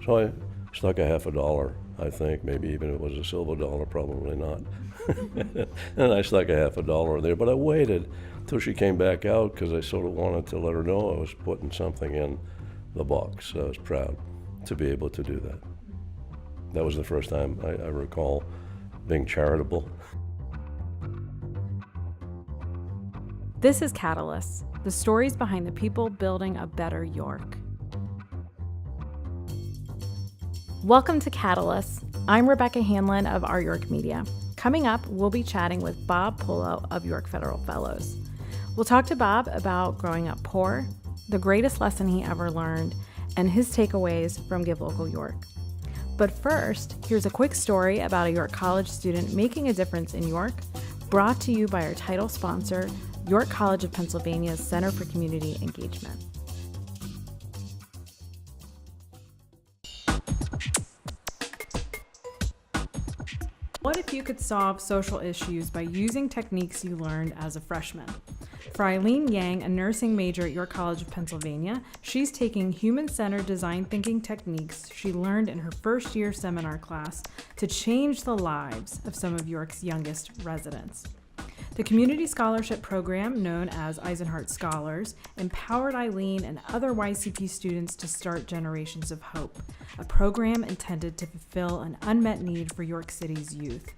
So I stuck a $50, I think, maybe even if it was a silver dollar, probably not. And I stuck a $50 there, but I waited till she came back out because I sort of wanted to let her know I was putting something in the box. I was proud to be able to do that. That was the first time I recall being charitable. This is Catalyst, the stories behind the people building a better York. Welcome to Catalyst. I'm Rebecca Hanlon of Our York Media. Coming up, we'll be chatting with Bob Pullo of York Federal Fellows. We'll talk to Bob about growing up poor, the greatest lesson he ever learned, and his takeaways from Give Local York. But first, here's a quick story about a York College student making a difference in York, brought to you by our title sponsor, York College of Pennsylvania's Center for Community Engagement. What if you could solve social issues by using techniques you learned as a freshman? For Eileen Yang, a nursing major at York College of Pennsylvania, she's taking human-centered design thinking techniques she learned in her first-year seminar class to change the lives of some of York's youngest residents. The Community Scholarship Program, known as Eisenhart Scholars, empowered Eileen and other YCP students to start Generations of Hope, a program intended to fulfill an unmet need for York City's youth.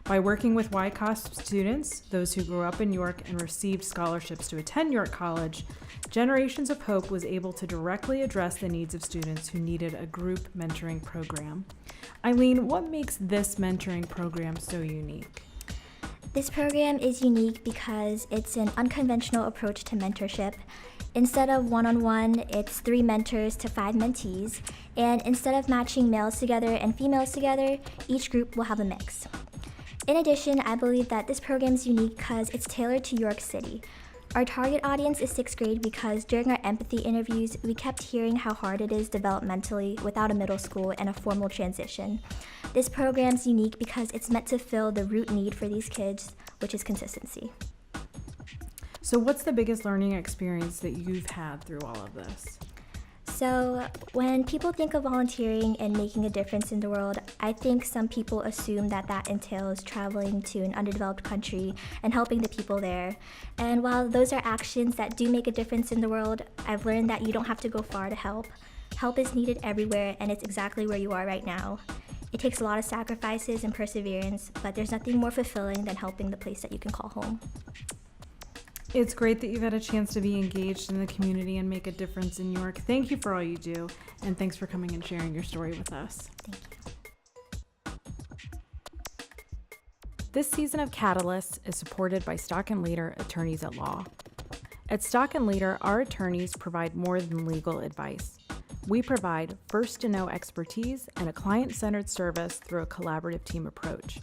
By working with YCOSP students, those who grew up in York and received scholarships to attend York College, Generations of Hope was able to directly address the needs of students who needed a group mentoring program. Eileen, what makes this mentoring program so unique? This program is unique because it's an unconventional approach to mentorship. Instead of one-on-one, it's 3 mentors to 5 mentees. And instead of matching males together and females together, each group will have a mix. In addition, I believe that this program is unique because it's tailored to York City. Our target audience is 6th grade because during our empathy interviews, we kept hearing how hard it is developmentally without a middle school and a formal transition. This program is unique because it's meant to fill the root need for these kids, which is consistency. So what's the biggest learning experience that you've had through all of this? So when people think of volunteering and making a difference in the world, I think some people assume that that entails traveling to an underdeveloped country and helping the people there. And while those are actions that do make a difference in the world, I've learned that you don't have to go far to help. Help is needed everywhere, and it's exactly where you are right now. It takes a lot of sacrifices and perseverance, but there's nothing more fulfilling than helping the place that you can call home. It's great that you've had a chance to be engaged in the community and make a difference in York. Thank you for all you do, and thanks for coming and sharing your story with us. Thank you. This season of Catalyst is supported by Stock & Leader Attorneys at Law. At Stock & Leader, our attorneys provide more than legal advice. We provide first-to-know expertise and a client-centered service through a collaborative team approach.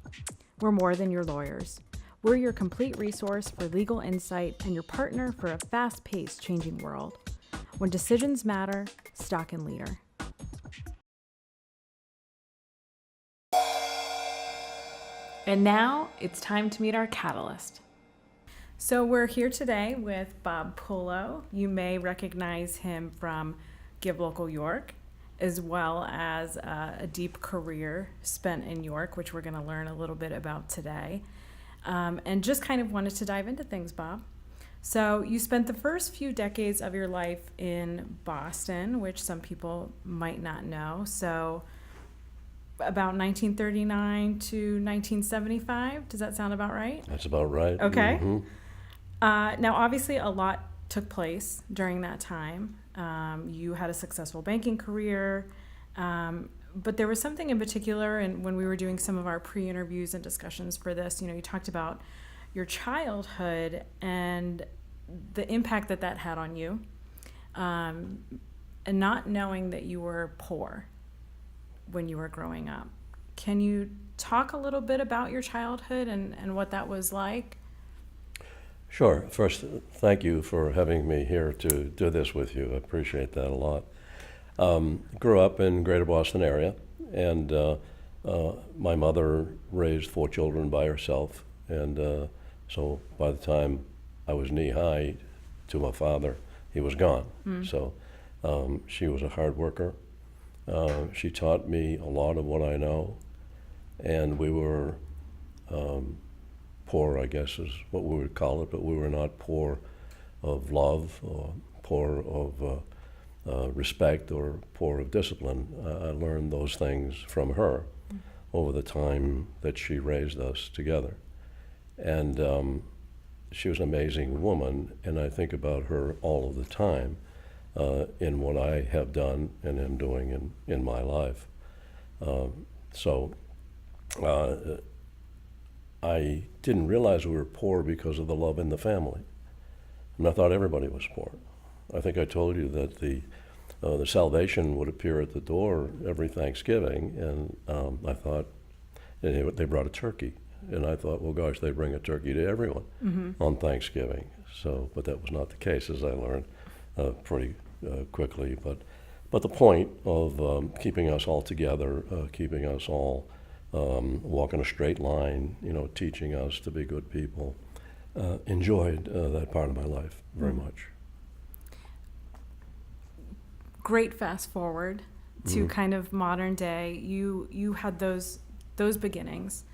We're more than your lawyers. We're your complete resource for legal insight and your partner for a fast-paced, changing world. When decisions matter, Stock & Leader. And now it's time to meet our catalyst. So we're here today with Bob Pullo. You may recognize him from Give Local York, as well as a deep career spent in York, which we're going to learn a little bit about today. And just kind of wanted to dive into things, Bob. So you spent the first few decades of your life in Boston, which some people might not know. So about 1939 to 1975. Does that sound about right? That's about right. Okay. Mm-hmm. Now, obviously, a lot took place during that time. You had a successful banking career. But there was something in particular, and when we were doing some of our pre-interviews and discussions for this, you talked about your childhood and the impact that that had on you, and not knowing that you were poor when you were growing up. Can you talk a little bit about your childhood and what that was like? Sure. First, thank you for having me here to do this with you. I appreciate that a lot. Grew up in Greater Boston area, and my mother raised 4 children by herself, and so by the time I was knee-high to my father, he was gone. So she was a hard worker, She taught me a lot of what I know, and we were poor, I guess is what we would call it, but we were not poor of love or poor of respect or poor of discipline. I learned those things from her over the time that she raised us together. And she was an amazing woman, and I think about her all of the time in what I have done and am doing in my life. So I didn't realize we were poor because of the love in the family. And I thought everybody was poor. I think I told you that the salvation would appear at the door every Thanksgiving, and I thought, and they brought a turkey. And I thought, well, gosh, they bring a turkey to everyone on Thanksgiving. So, but that was not the case, as I learned pretty quickly. But the point of keeping us all together, keeping us all walking a straight line, teaching us to be good people, enjoyed that part of my life very much. Great fast forward to kind of modern day. You had those beginnings,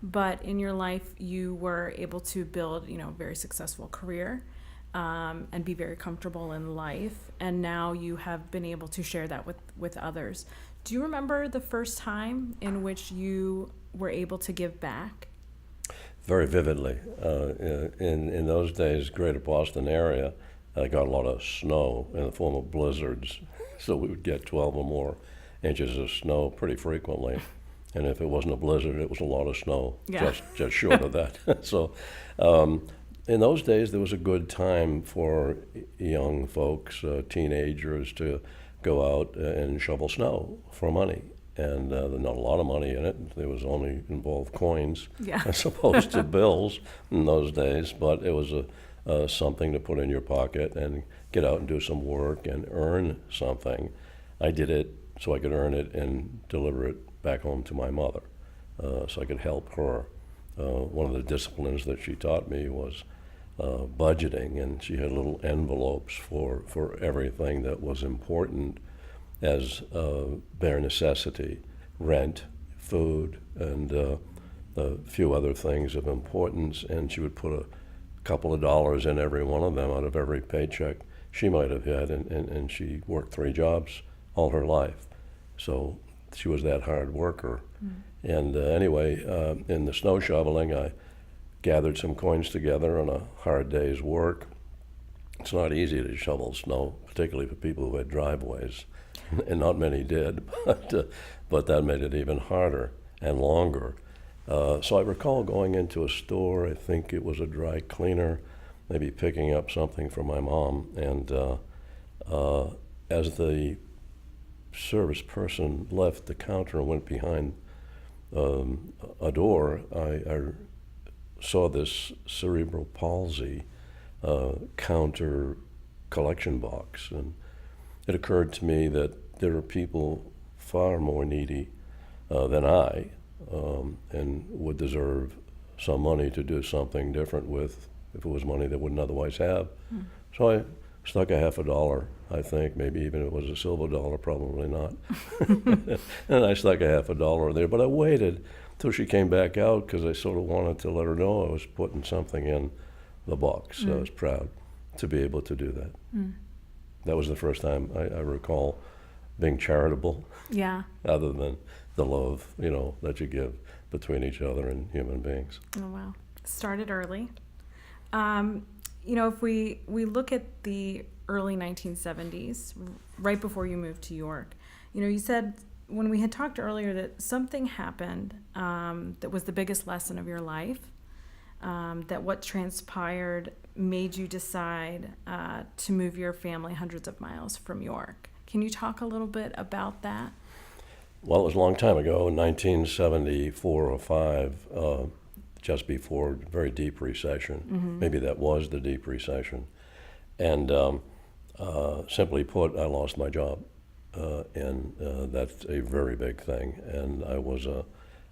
but in your life you were able to build a very successful career and be very comfortable in life, and now you have been able to share that with others. Do you remember the first time in which you were able to give back? Very vividly. In those days, greater Boston area, I got a lot of snow in the form of blizzards, so we would get 12 or more inches of snow pretty frequently. And if it wasn't a blizzard, it was a lot of snow, just short of that. So in those days, there was a good time for young folks, teenagers, to go out and shovel snow for money. And there's not a lot of money in it. There was only involved coins as opposed to bills in those days. But it was something to put in your pocket and get out and do some work and earn something. I did it so I could earn it and deliver it back home to my mother, so I could help her. One of the disciplines that she taught me was budgeting, and she had little envelopes for everything that was important as bare necessity, rent, food, and a few other things of importance, and she would put a couple of dollars in every one of them out of every paycheck she might have had, and she worked 3 jobs all her life. So she was that hard worker. And anyway, in the snow shoveling, I gathered some coins together on a hard day's work. It's not easy to shovel snow, particularly for people who had driveways, and not many did, but that made it even harder and longer. So I recall going into a store, I think it was a dry cleaner, maybe picking up something for my mom, and as the service person left the counter and went behind a door, I saw this cerebral palsy counter collection box, and it occurred to me that there are people far more needy than I, and would deserve some money to do something different with if it was money they wouldn't otherwise have. So I stuck a $50, I think, maybe even if it was a silver dollar, probably not. And I stuck a $50 there, but I waited till she came back out because I sort of wanted to let her know I was putting something in the box. I was proud to be able to do that. That was the first time I recall being charitable. Other than the love, that you give between each other and human beings. Oh, wow. Started early. If we look at the early 1970s, right before you moved to York, you said when we had talked earlier that something happened that was the biggest lesson of your life, that what transpired made you decide to move your family hundreds of miles from York. Can you talk a little bit about that? Well, it was a long time ago, 1974 or 5, just before a very deep recession. Maybe that was the deep recession. And simply put, I lost my job. And that's a very big thing. And I was,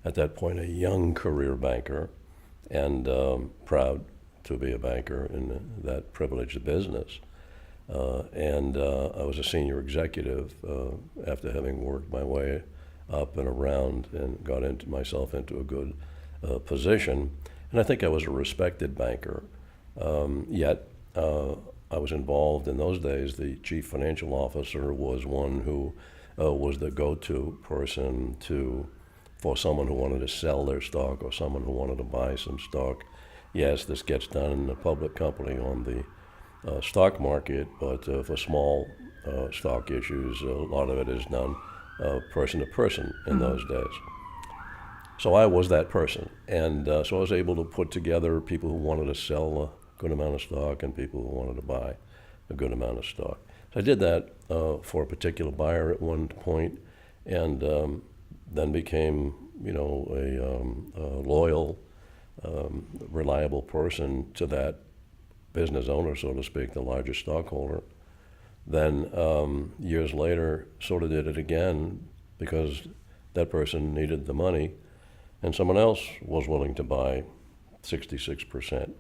at that point, a young career banker, and proud to be a banker in that privileged business. and I was a senior executive after having worked my way up and around and got myself into a good position. And I think I was a respected banker. Yet I was involved in those days. The chief financial officer was one who was the go-to person for someone who wanted to sell their stock or someone who wanted to buy some stock. Yes, this gets done in a public company on the stock market, but for small stock issues, a lot of it is done person to person in those days. So I was that person, and so I was able to put together people who wanted to sell a good amount of stock and people who wanted to buy a good amount of stock. So I did that for a particular buyer at one point, and then became, a loyal, reliable person to that business owner, so to speak, the largest stockholder. Then years later, sort of did it again because that person needed the money, and someone else was willing to buy 66%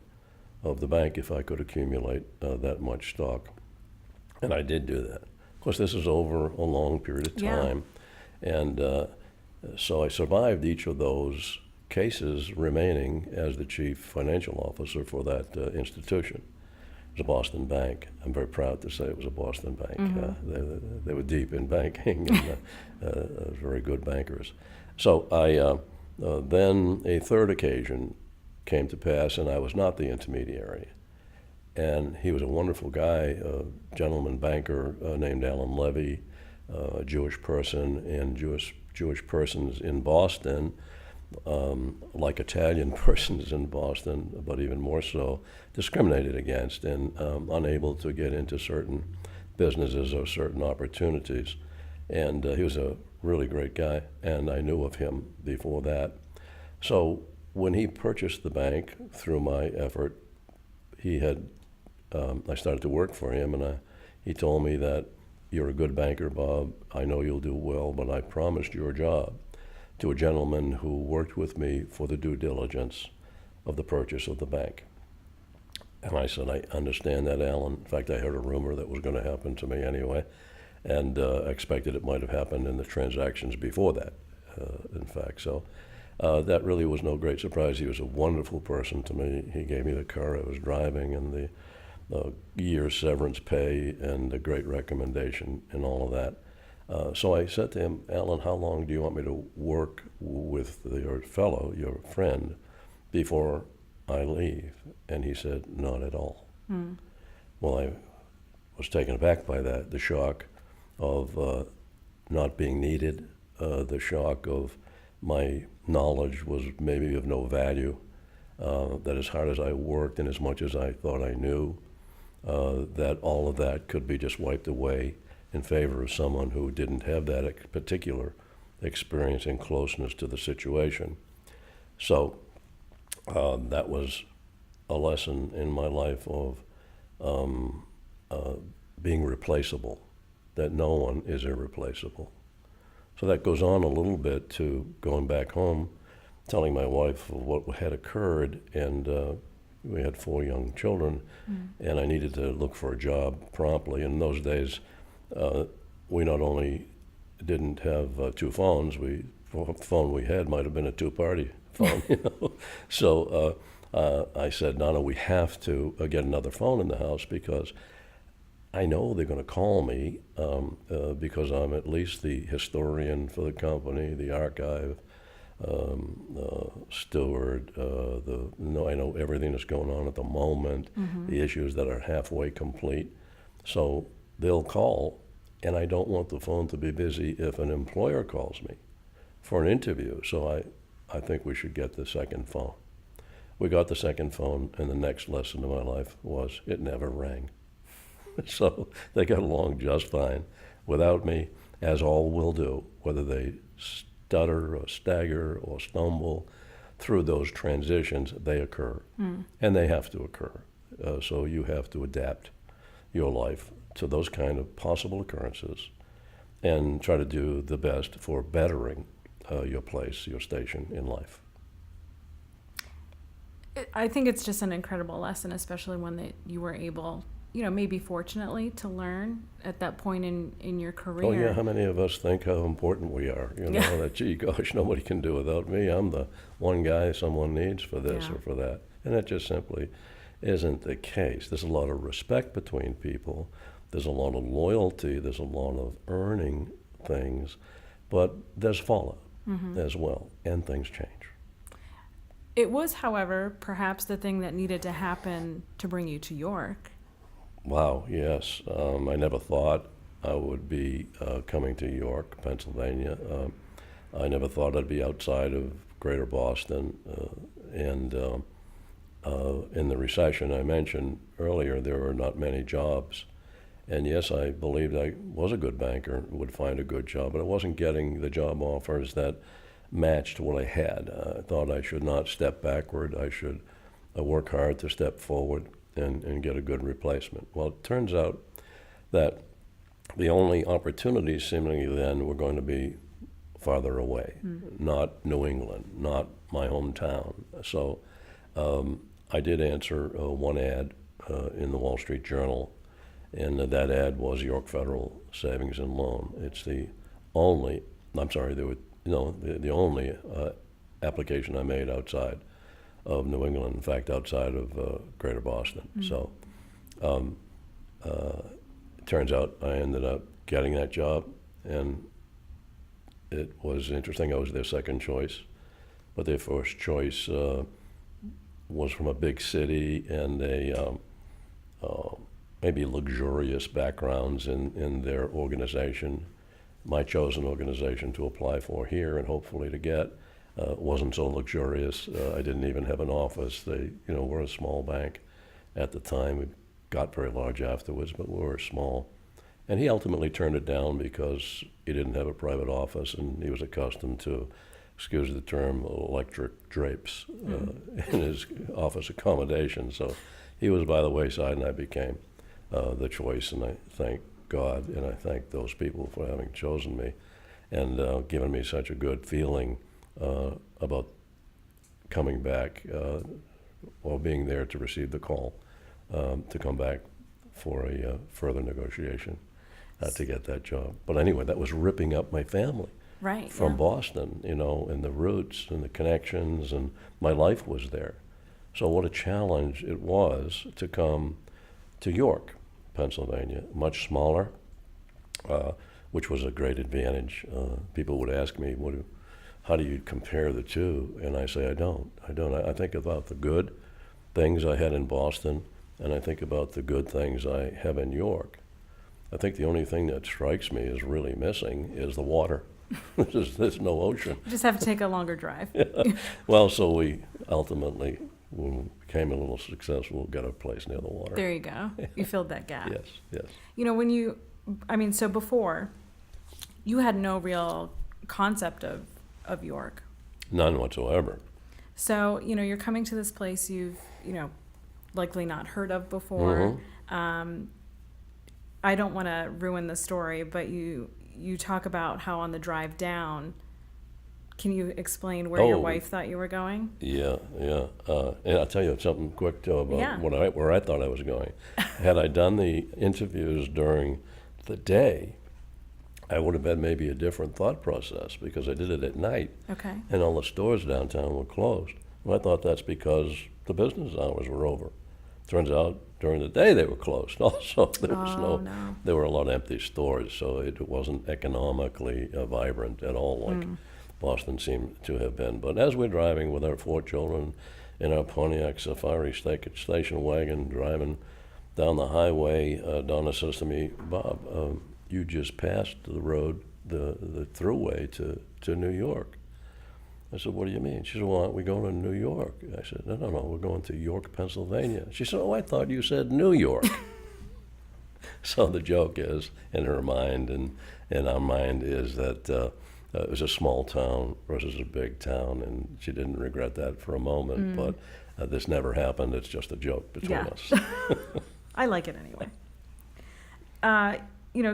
of the bank if I could accumulate that much stock. And I did do that. Of course, this is over a long period of time. Yeah. And so I survived each of those cases, remaining as the chief financial officer for that institution. It was a Boston bank. I'm very proud to say it was a Boston bank. Mm-hmm. They were deep in banking and very good bankers. So then a third occasion came to pass, and I was not the intermediary. And he was a wonderful guy, a gentleman banker named Alan Levy, a Jewish person, and Jewish persons in Boston, like Italian persons in Boston, but even more so, discriminated against and unable to get into certain businesses or certain opportunities. And he was a really great guy, and I knew of him before that. So when he purchased the bank through my effort, I started to work for him, and he told me that, "You're a good banker, Bob. I know you'll do well, but I promised your job to a gentleman who worked with me for the due diligence of the purchase of the bank." And I said, "I understand that, Alan. In fact, I heard a rumor that was going to happen to me anyway, and expected it might have happened in the transactions before that, in fact." So that really was no great surprise. He was a wonderful person to me. He gave me the car I was driving and the year's severance pay and a great recommendation and all of that. So I said to him, "Alan, how long do you want me to work with your friend, before I leave?" And he said, "Not at all." Well, I was taken aback by that, the shock of not being needed, the shock of my knowledge was maybe of no value, that as hard as I worked and as much as I thought I knew, that all of that could be just wiped away in favor of someone who didn't have that particular experience and closeness to the situation. So that was a lesson in my life of being replaceable, that no one is irreplaceable. So that goes on a little bit to going back home, telling my wife of what had occurred, and we had 4 young children, and I needed to look for a job promptly. In those days, we not only didn't have 2 phones, the phone we had might have been a 2-party phone. So I said, "Nana, we have to get another phone in the house because I know they're going to call me because I'm at least the historian for the company, the archive steward. I know everything that's going on at the moment, the issues that are halfway complete. So they'll call, and I don't want the phone to be busy if an employer calls me for an interview. So I think we should get the second phone." We got the second phone, and the next lesson of my life was it never rang. So they got along just fine without me, as all will do, whether they stutter or stagger or stumble through those transitions. They occur, and they have to occur. So you have to adapt your life to those kind of possible occurrences and try to do the best for bettering your place, your station in life. I think it's just an incredible lesson, especially one that you were able, maybe fortunately to learn at that point in your career. Oh yeah, how many of us think how important we are? Yeah. That gee, gosh, nobody can do without me. I'm the one guy someone needs for this Yeah. or for that, and that just simply isn't the case. There's a lot of respect between people. There's a lot of loyalty. There's a lot of earning things, but there's fallout as well, and things change. It was, however, perhaps the thing that needed to happen to bring you to York. Wow, yes. I never thought I would be coming to York, Pennsylvania. I never thought I'd be outside of greater Boston. And in the recession I mentioned earlier, there were not many jobs. And yes, I believed I was a good banker, would find a good job, but I wasn't getting the job offers that matched what I had. I thought I should not step backward. I should work hard to step forward and get a good replacement. Well, it turns out that the only opportunities seemingly then were going to be farther away, not New England, not my hometown. So I did answer one ad in the Wall Street Journal, and that ad was York Federal Savings and Loan. It's the only, I'm sorry, the only application I made outside of New England, in fact, outside of Greater Boston. So it turns out I ended up getting that job, and it was interesting. I was their second choice, but their first choice was from a big city and maybe luxurious backgrounds in their organization. My chosen organization to apply for here and hopefully to get wasn't so luxurious. I didn't even have an office. They, were a small bank at the time. We got very large afterwards, but we were small. And he ultimately turned it down because he didn't have a private office, and he was accustomed to, excuse the term, electric drapes in his office accommodation. So he was by the wayside, and I became the choice. And I thank God, and I thank those people for having chosen me and given me such a good feeling about coming back or being there to receive the call to come back for a further negotiation to get that job. But anyway, that was ripping up my family Right. from yeah. Boston, and the roots and the connections, and my life was there. So what a challenge it was to come to York, Pennsylvania, much smaller, which was a great advantage. People would ask me, how do you compare the two? And I say, I don't. I think about the good things I had in Boston, and I think about the good things I have in York. I think the only thing that strikes me as really missing is the water. There's no ocean. You just have to take a longer drive. Well, so we ultimately, when we became a little successful, got a place near the water. There you go. You filled that gap. Yes. So before, you had no real concept of York. None whatsoever. So, you're coming to this place you've, likely not heard of before. I don't want to ruin the story, but you talk about how on the drive down, can you explain where your wife thought you were going? Yeah. And I'll tell you something quick, too, about Yeah. where I thought I was going. Had I done the interviews during the day, I would have had maybe a different thought process because I did it at night. Okay. And all the stores downtown were closed. Well, I thought that's because the business hours were over. Turns out during the day they were closed also. There were a lot of empty stores, so it wasn't economically vibrant at all like Boston seemed to have been. But as we're driving with our 4 children in our Pontiac Safari station wagon driving down the highway, Donna says to me, Bob, you just passed the road, the thruway to New York. I said, what do you mean? She said, well, aren't we going to New York? I said, no, we're going to York, Pennsylvania. She said, oh, I thought you said New York. So the joke is, in her mind and in our mind, is that it was a small town versus a big town, and she didn't regret that for a moment, but this never happened. It's just a joke between us. I like it anyway.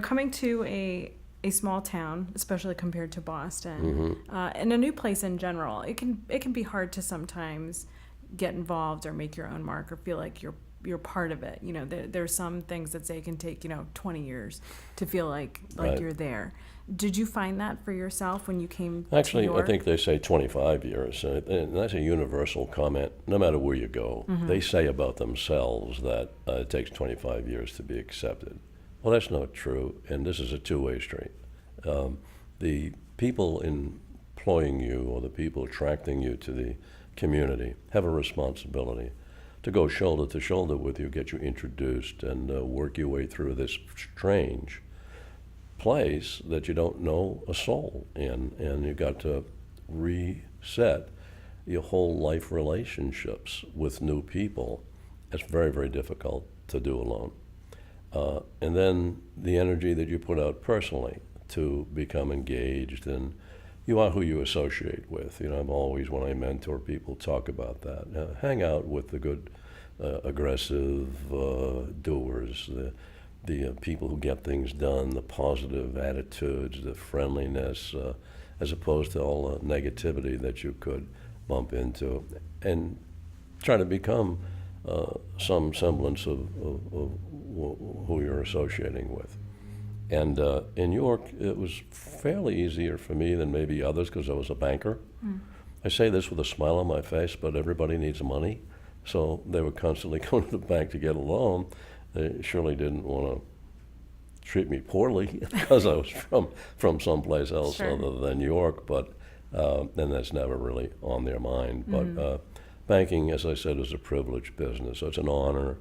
Coming to a small town, especially compared to Boston, and a new place in general, it can be hard to sometimes get involved or make your own mark or feel like you're you're part of it. You know, there's some things that say it can take 20 years to feel like Right. you're there. Did you find that for yourself when you came Actually, to New York? I think they say 25 years, and that's a universal comment. No matter where you go, they say about themselves that it takes 25 years to be accepted. Well, that's not true, and this is a two-way street. The people employing you or the people attracting you to the community have a responsibility to go shoulder to shoulder with you, get you introduced, and work your way through this strange place that you don't know a soul in, and you got to reset your whole life relationships with new people. It's very, very difficult to do alone. And then the energy that you put out personally to become engaged, and you are who you associate with. I'm always, when I mentor people, talk about that. Hang out with the good, aggressive doers, the people who get things done, the positive attitudes, the friendliness, as opposed to all the negativity that you could bump into, and try to become some semblance of who you're associating with. And in New York, it was fairly easier for me than maybe others because I was a banker. I say this with a smile on my face, but everybody needs money. So they were constantly going to the bank to get a loan. They surely didn't want to treat me poorly because I was from someplace else Sure. other than New York, but and that's never really on their mind. But banking, as I said, is a privileged business. So it's an honor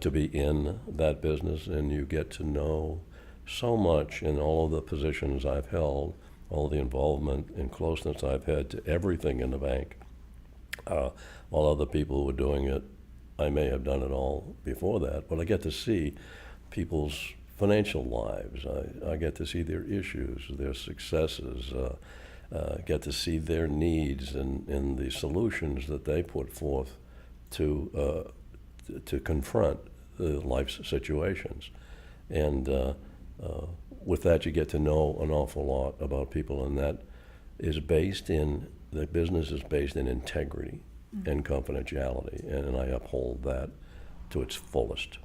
to be in that business, and you get to know so much in all of the positions I've held, all the involvement and closeness I've had to everything in the bank. While other people were doing it, I may have done it all before that, but I get to see people's financial lives. I get to see their issues, their successes, get to see their needs and the solutions that they put forth to confront life's situations. And with that, you get to know an awful lot about people, and that is based in, the business is based in integrity and confidentiality, and I uphold that to its fullest.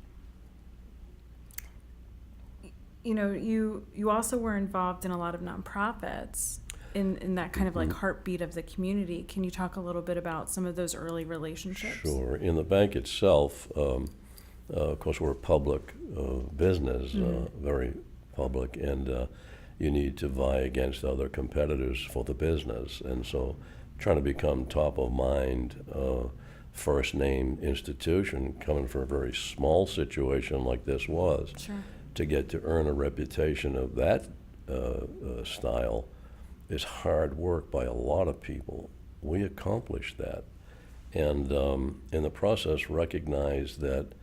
You also were involved in a lot of nonprofits in that kind of like heartbeat of the community. Can you talk a little bit about some of those early relationships? Sure. In the bank itself, of course, we're a public business, very public, and you need to vie against other competitors for the business. And so trying to become top of mind, first name institution, coming from a very small situation like this was, Sure. to get to earn a reputation of that style is hard work by a lot of people. We accomplished that. And in the process, recognize that,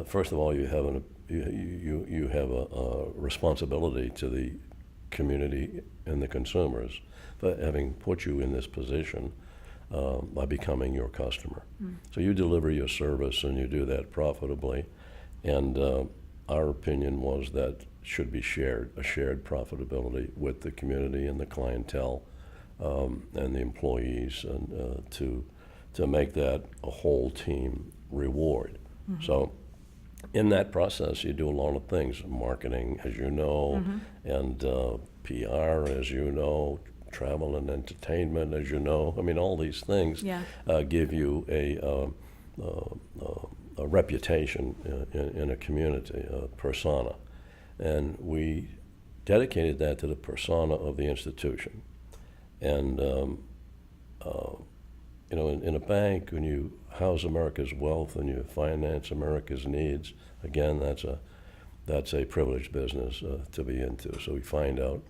first of all, you have you have a responsibility to the community and the consumers for having put you in this position by becoming your customer. So you deliver your service and you do that profitably. And our opinion was that should be shared, a shared profitability with the community and the clientele and the employees, and to make that a whole team reward. So in that process, you do a lot of things, marketing, as you know, and PR, as you know, travel and entertainment, as you know. I mean, all these things give you a reputation in a community, a persona. And we dedicated that to the persona of the institution. And, in a bank, when you house America's wealth and you finance America's needs, again, that's a privileged business to be into. So we find out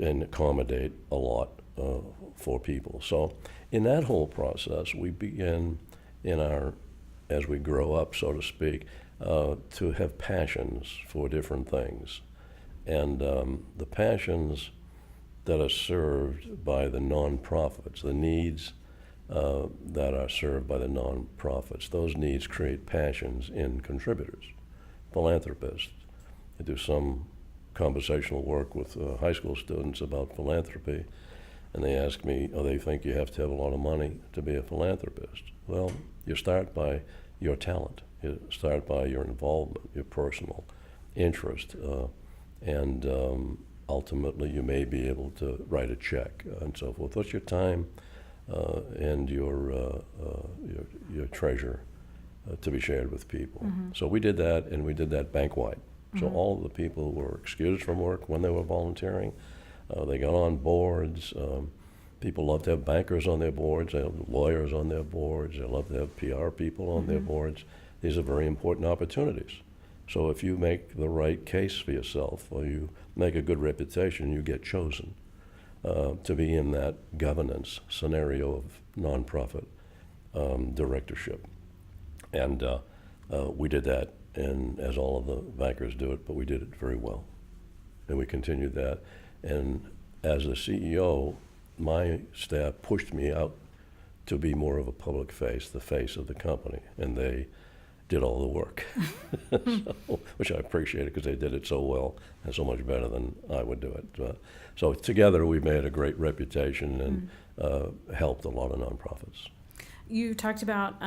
and accommodate a lot for people. So in that whole process, we begin as we grow up, so to speak, to have passions for different things. And the passions that are served by the nonprofits, the needs that are served by the nonprofits, those needs create passions in contributors, philanthropists. I do some conversational work with high school students about philanthropy, and they ask me, they think you have to have a lot of money to be a philanthropist. Well, you start by your talent You start by your involvement, your personal interest, and ultimately you may be able to write a check and so forth. What's your time and your treasure to be shared with people? So we did that, and we did that bank-wide. So all of the people were excused from work when they were volunteering. They got on boards. People love to have bankers on their boards. They have lawyers on their boards. They love to have PR people on their boards. These are very important opportunities. So if you make the right case for yourself, or you make a good reputation, you get chosen to be in that governance scenario of nonprofit directorship. And we did that, and as all of the bankers do it, but we did it very well. And we continued that. And as the CEO, my staff pushed me out to be more of a public face, the face of the company, and they did all the work, so, which I appreciated because they did it so well and so much better than I would do it. So together we made a great reputation and helped a lot of nonprofits. You talked about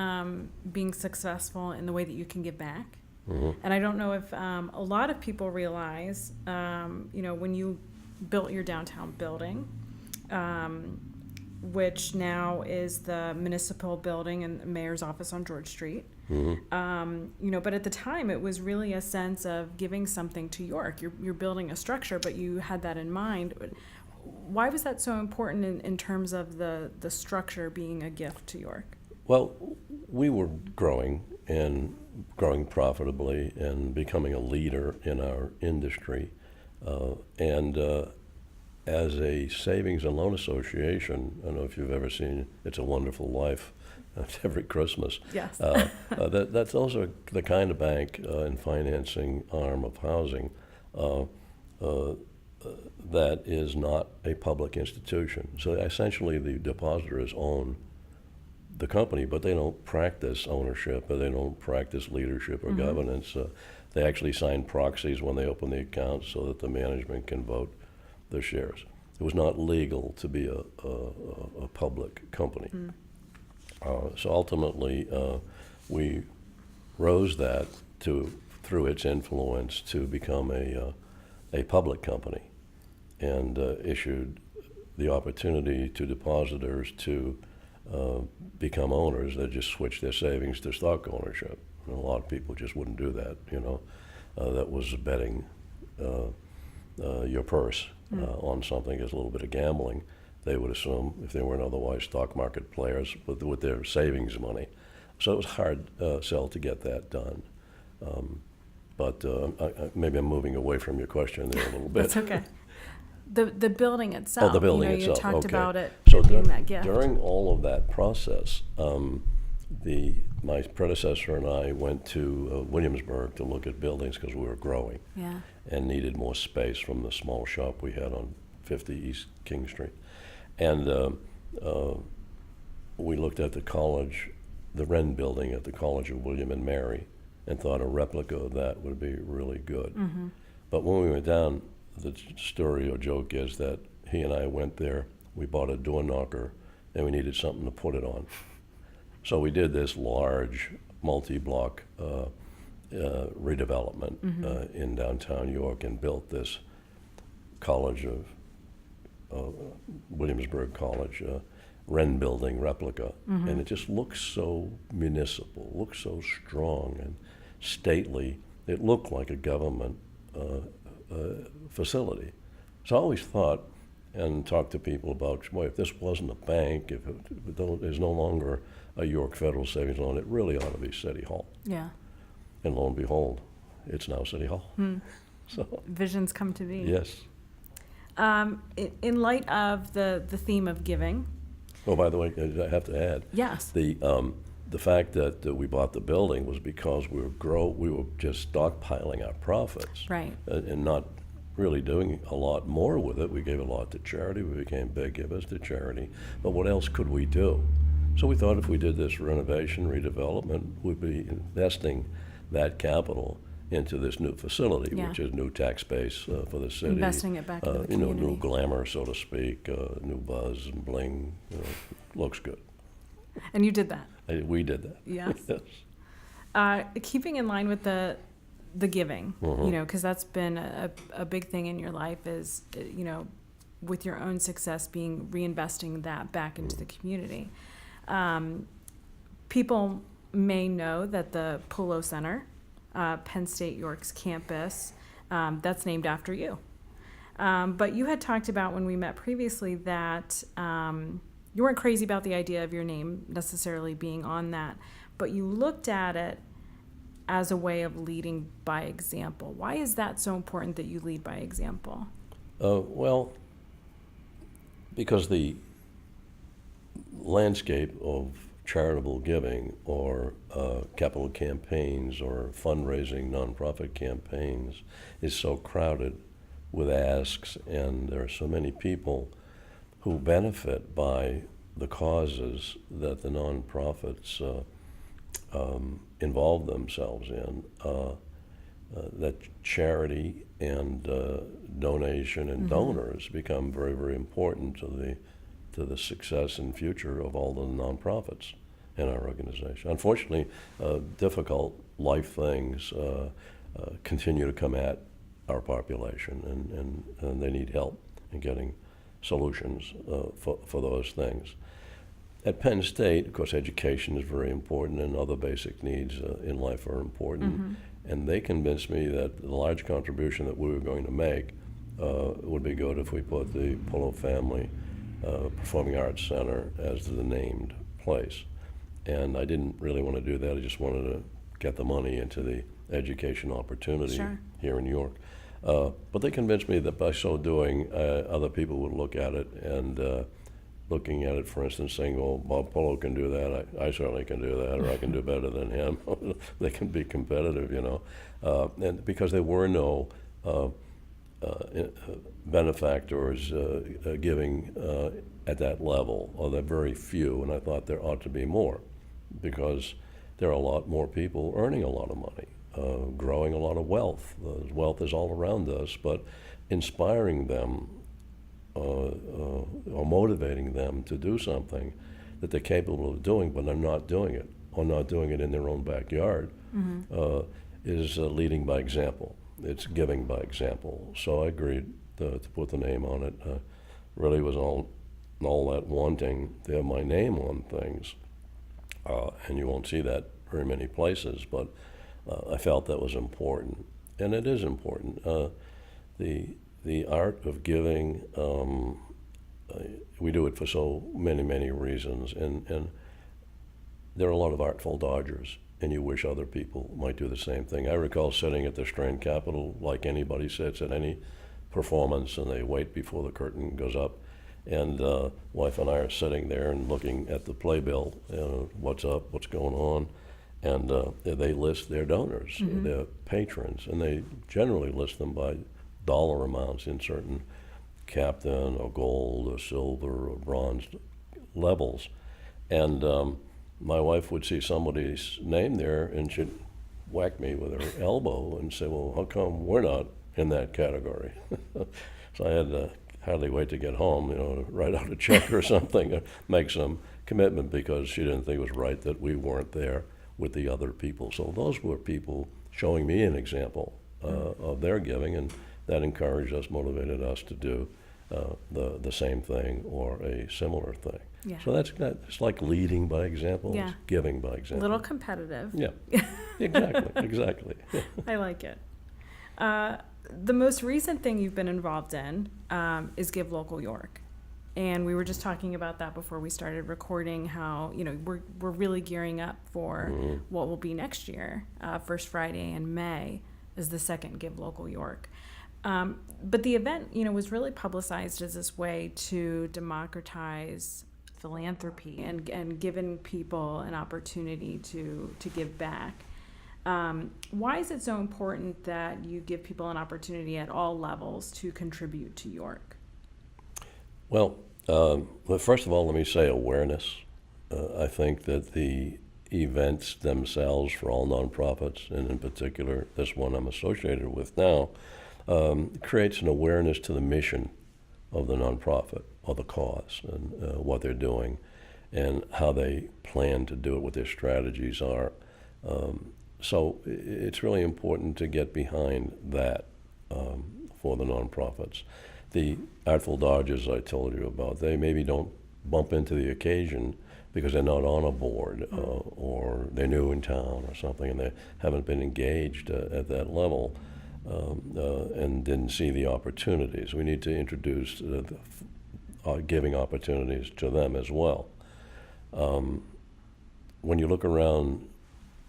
being successful in the way that you can give back. Mm-hmm. And I don't know if a lot of people realize, when you built your downtown building, which now is the municipal building and the mayor's office on George Street. Mm-hmm. But at the time it was really a sense of giving something to York. You're building a structure, but you had that in mind. Why was that so important in terms of the structure being a gift to York? Well, we were growing profitably and becoming a leader in our industry. As a savings and loan association, I don't know if you've ever seen It's a Wonderful Life every Christmas. Yes. Those are the kind of bank and financing arm of housing that is not a public institution. So essentially the depositors own the company, but they don't practice ownership, or they don't practice leadership or governance. They actually sign proxies when they open the account so that the management can vote the shares. It was not legal to be a public company. So ultimately, we rose that through its influence to become a public company, and issued the opportunity to depositors to become owners. They just switched their savings to stock ownership. And a lot of people just wouldn't do that. That was betting your purse on something. Is a little bit of gambling. They would assume, if they weren't otherwise stock market players, with their savings money. So it was hard sell to get that done. But maybe I'm moving away from your question there a little bit. That's okay. The building itself. Oh, the building itself. You talked okay. about it So being that gift. During all of that process, my predecessor and I went to Williamsburg to look at buildings because we were growing Yeah. and needed more space from the small shop we had on 50 East King Street. And we looked at the Wren building at the College of William and Mary, and thought a replica of that would be really good. But when we went down, the story or joke is that he and I went there, we bought a door knocker, and we needed something to put it on. So we did this large multi-block redevelopment in downtown York, and built this College of Williamsburg College Wren building replica, and it just looks so municipal, looks so strong and stately. It looked like a government facility. So I always thought and talked to people about, boy, if this wasn't a bank, if it is no longer a York Federal Savings Loan, it really ought to be City Hall. Yeah. And lo and behold, it's now City Hall. So Visions come to be. yes. In light of the theme of giving. Oh, by the way, I have to add. Yes. The fact that we bought the building was because we were just stockpiling our profits, Right. and not really doing a lot more with it. We gave a lot to charity. We became big givers to charity. But what else could we do? So we thought if we did this renovation, redevelopment, we'd be investing that capital into this new facility, Yeah. which is new tax base for the city. Investing it back into the community. New glamour, so to speak, new buzz and bling. Looks good. And you did that. We did that. Yes. Yes. Keeping in line with the giving, Mhm. you know, because that's been a big thing in your life is, you know, with your own success being reinvesting that back into the community. People may know that the Pullo Center, Penn State York's campus, that's named after you. But you had talked about when we met previously that you weren't crazy about the idea of your name necessarily being on that, but you looked at it as a way of leading by example. Why is that so important that you lead by example? Well, because the landscape of charitable giving or capital campaigns or fundraising nonprofit campaigns is so crowded with asks, and there are so many people who benefit by the causes that the nonprofits involve themselves in, that charity and donation and donors become very, very important to the success and future of all the nonprofits in our organization. Unfortunately, difficult life things continue to come at our population, and they need help in getting solutions for those things. At Penn State, of course, education is very important, and other basic needs in life are important. And they convinced me that the large contribution that we were going to make would be good if we put the Pullo Family Performing Arts Center as the named place. And I didn't really want to do that. I just wanted to get the money into the education opportunity here in New York. But they convinced me that by so doing, other people would look at it and looking at it, for instance, saying, well, Bob Pullo can do that, I certainly can do that, or I can do better than him. They can be competitive, you know. And because there were no benefactors giving at that level, or there are very few, and I thought there ought to be more, because there are a lot more people earning a lot of money, growing a lot of wealth. Wealth is all around us, but inspiring them or motivating them to do something that they're capable of doing, but are not doing it, or not doing it in their own backyard, is leading by example. It's giving by example. So I agreed to put the name on it. Really was all that wanting to have my name on things, and you won't see that very many places, but I felt that was important, and it is important. The art of giving, we do it for so many, many reasons, and there are a lot of artful dodgers, and you wish other people might do the same thing. I recall sitting at the Strand Capitol like anybody sits at any performance, and they wait before the curtain goes up, and wife and I are sitting there and looking at the playbill, what's up, what's going on, and they list their donors, their patrons, and they generally list them by dollar amounts in certain captain or gold or silver or bronze levels. And my wife would see somebody's name there and she'd whack me with her elbow and say, well, how come we're not in that category? So I had to hardly wait to get home, you know, write out a check or something, or make some commitment, because she didn't think it was right that we weren't there with the other people. So those were people showing me an example of their giving, and that encouraged us, motivated us to do the same thing or a similar thing. Yeah. So it's like leading by example, Yeah. it's giving by A example. little competitive. Yeah, exactly. I like it. The most recent thing you've been involved in is Give Local York. And we were just talking about that before we started recording, how, you know, we're really gearing up for what will be next year. First Friday in May is the second Give Local York. But the event, you know, was really publicized as this way to democratize philanthropy and giving people an opportunity to give back. Why is it so important that you give people an opportunity at all levels to contribute to York? Well, first of all, let me say awareness. I think that the events themselves for all nonprofits, and in particular this one I'm associated with now, creates an awareness to the mission of the nonprofit or the cause, and what they're doing and how they plan to do it, what their strategies are. So it's really important to get behind that for the nonprofits. The Artful Dodgers I told you about, they maybe don't bump into the occasion because they're not on a board or they're new in town or something and they haven't been engaged at that level and didn't see the opportunities. We need to introduce giving opportunities to them as well. When you look around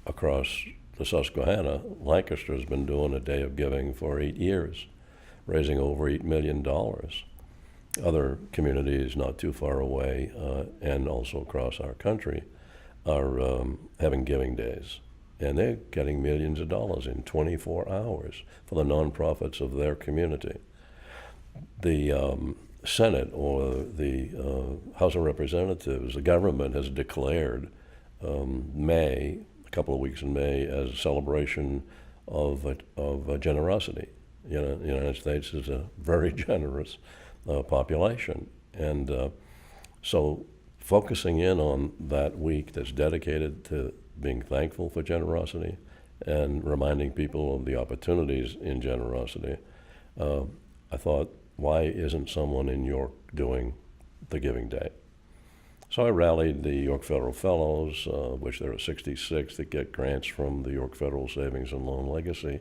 across the Susquehanna, Lancaster has been doing a day of giving for 8 years, raising over $8 million. Other communities not too far away and also across our country are having giving days. And they're getting millions of dollars in 24 hours for the nonprofits of their community. The Senate or the House of Representatives, the government has declared May, a couple of weeks in May, as a celebration of generosity. You know, the United States is a very generous population. And so focusing in on that week that's dedicated to being thankful for generosity and reminding people of the opportunities in generosity, I thought, why isn't someone in York doing the Giving Day? So I rallied the York Federal Fellows, which there are 66 that get grants from the York Federal Savings and Loan Legacy,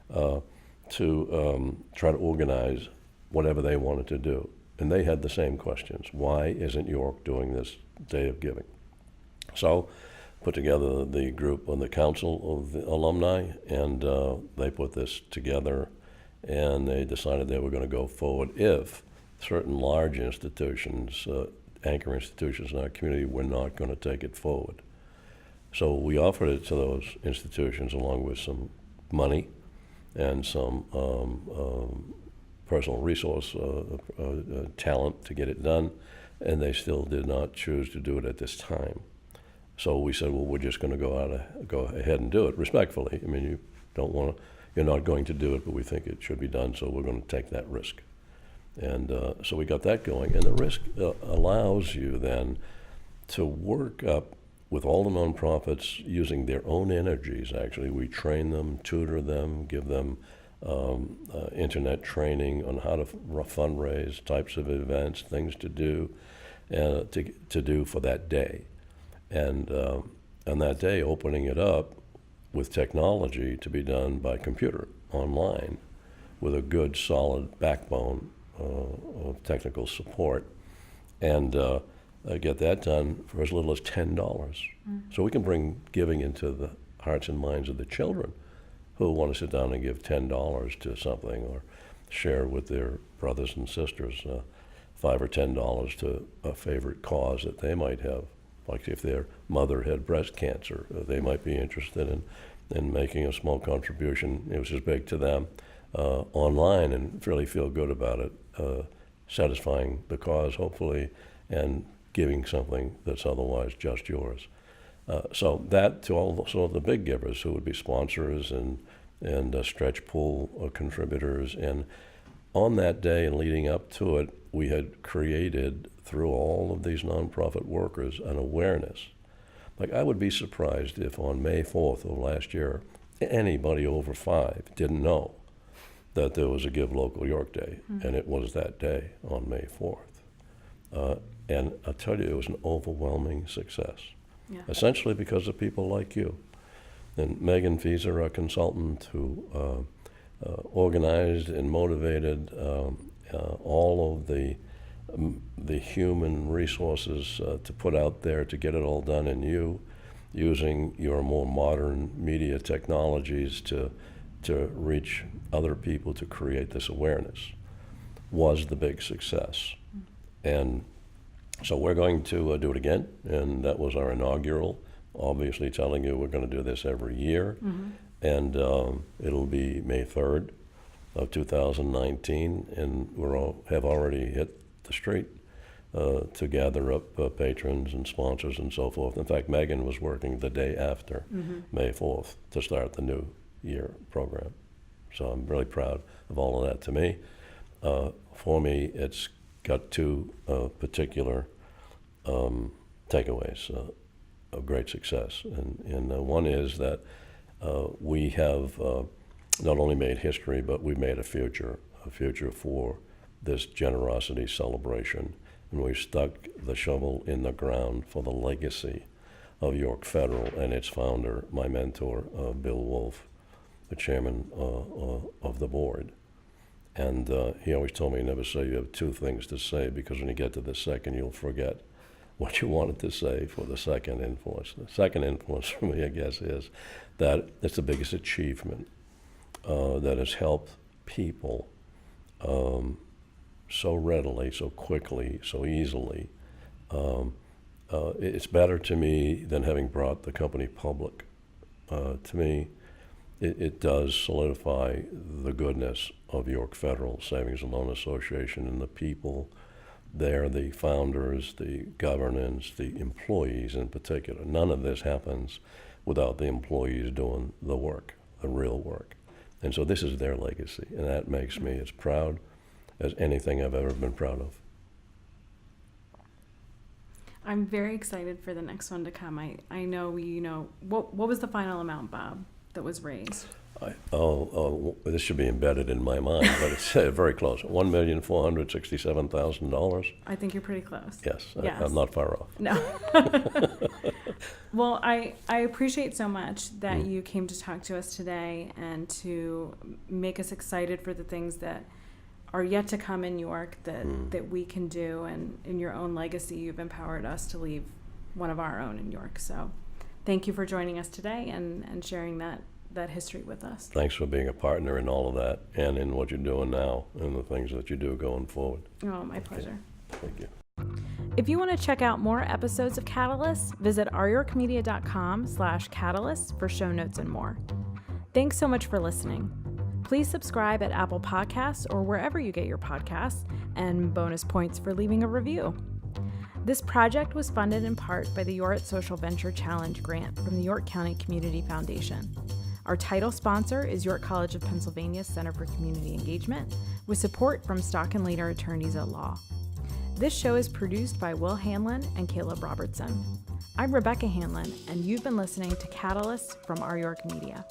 to try to organize whatever they wanted to do. And they had the same questions. Why isn't York doing this Day of Giving? So put together the group on the Council of the Alumni, and they put this together, and they decided they were going to go forward if certain large institutions, anchor institutions in our community, were not going to take it forward. So we offered it to those institutions along with some money and some personal resource talent to get it done, and they still did not choose to do it at this time. So we said, well, we're just going to go ahead and do it respectfully. I mean, you're not going to do it, but we think it should be done, so we're going to take that risk. And so we got that going, and the risk allows you then to work up with all the nonprofits using their own energies. Actually, we train them, tutor them, give them internet training on how to fundraise, types of events, things to do, to do for that day. And on that day, opening it up with technology to be done by computer, online, with a good, solid backbone of technical support, and get that done for as little as $10. So we can bring giving into the hearts and minds of the children who want to sit down and give $10 to something or share with their brothers and sisters $5 or $10 to a favorite cause that they might have. Like if their mother had breast cancer, they might be interested in making a small contribution, which is big to them, online, and really feel good about it, satisfying the cause, hopefully, and giving something that's otherwise just yours. So that to also the big givers who would be sponsors and stretch pool contributors. And on that day and leading up to it, we had created, through all of these nonprofit workers, an awareness. Like, I would be surprised if on May 4th of last year, anybody over 5 didn't know that there was a Give Local York Day, and it was that day on May 4th. And I'll tell you, it was an overwhelming success, essentially because of people like you. And Megan Fieser, our consultant, who organized and motivated all of the human resources to put out there to get it all done, and you using your more modern media technologies to reach other people to create this awareness was the big success. And so we're going to do it again, and that was our inaugural, obviously telling you we're going to do this every year. And it'll be May 3rd of 2019, and have already hit the street to gather up patrons and sponsors and so forth. In fact, Megan was working the day after May 4th to start the new year program. So I'm really proud of all of that. To me, for me, it's got two particular takeaways of great success. And one is that we have not only made history, but we've made a future for this generosity celebration. And we stuck the shovel in the ground for the legacy of York Federal and its founder, my mentor, Bill Wolf, the chairman of the board. And he always told me, never say you have two things to say, because when you get to the second, you'll forget what you wanted to say for the second influence. The second influence for me, I guess, is that it's the biggest achievement that has helped people so readily, so quickly, so easily. It's better to me than having brought the company public. To me, it does solidify the goodness of York Federal Savings and Loan Association and the people there, the founders, the governance, the employees in particular. None of this happens without the employees doing the work, the real work. And so this is their legacy, and that makes me as proud as anything I've ever been proud of. I'm very excited for the next one to come. I know, what was the final amount, Bob, that was raised? This should be embedded in my mind, but it's very close. $1,467,000. I think you're pretty close. Yes, Yes. I'm not far off. No. Well, I appreciate so much that you came to talk to us today and to make us excited for the things that are yet to come in York that we can do, and in your own legacy, you've empowered us to leave one of our own in York. So thank you for joining us today and sharing that history with us. Thanks for being a partner in all of that and in what you're doing now and the things that you do going forward. Oh, my pleasure. Thank you. If you want to check out more episodes of Catalyst, visit ouryorkmedia.com/catalyst for show notes and more. Thanks so much for listening. Please subscribe at Apple Podcasts or wherever you get your podcasts, and bonus points for leaving a review. This project was funded in part by the York Social Venture Challenge grant from the York County Community Foundation. Our title sponsor is York College of Pennsylvania's Center for Community Engagement, with support from Stock and Leader Attorneys at Law. This show is produced by Will Hanlon and Caleb Robertson. I'm Rebecca Hanlon, and you've been listening to Catalyst from Our York Media.